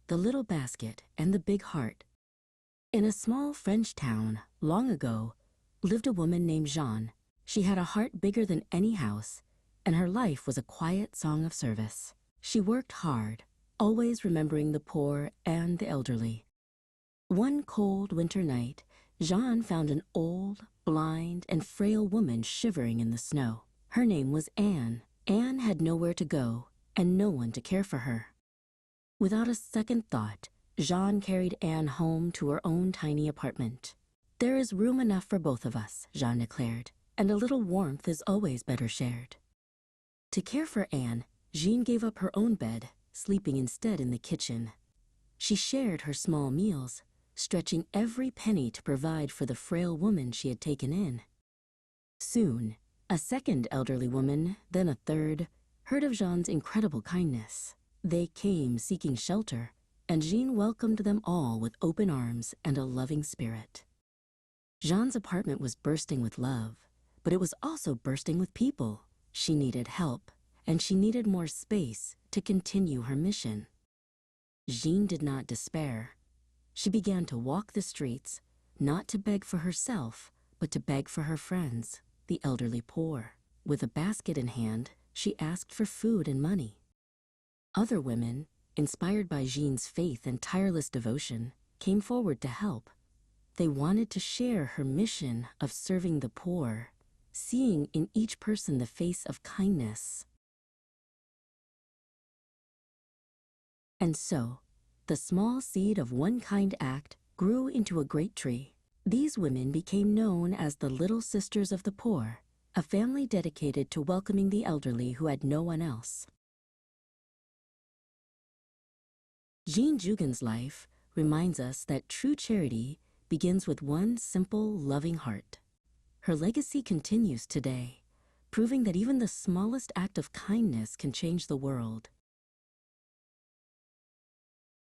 the little basket, and the big heart. In a small French town, long ago, lived a woman named Jeanne. She had a heart bigger than any house, and her life was a quiet song of service. She worked hard, always remembering the poor and the elderly. One cold winter night, Jeanne found an old, blind, and frail woman shivering in the snow. Her name was Anne. Anne had nowhere to go and no one to care for her. Without a second thought, Jeanne carried Anne home to her own tiny apartment. "There is room enough for both of us," Jeanne declared, "and a little warmth is always better shared." To care for Anne, Jeanne gave up her own bed, sleeping instead in the kitchen. She shared her small meals, stretching every penny to provide for the frail woman she had taken in. Soon, a second elderly woman, then a third, heard of Jeanne's incredible kindness. They came seeking shelter, and Jeanne welcomed them all with open arms and a loving spirit. Jeanne's apartment was bursting with love, but it was also bursting with people. She needed help, and she needed more space to continue her mission. Jeanne did not despair. She began to walk the streets, not to beg for herself, but to beg for her friends, the elderly poor. With a basket in hand, she asked for food and money. Other women, inspired by Jeanne's faith and tireless devotion, came forward to help. They wanted to share her mission of serving the poor, seeing in each person the face of kindness. And so, the small seed of one kind act grew into a great tree. These women became known as the Little Sisters of the Poor, a family dedicated to welcoming the elderly who had no one else. Jeanne Jugan's life reminds us that true charity begins with one simple, loving heart. Her legacy continues today, proving that even the smallest act of kindness can change the world.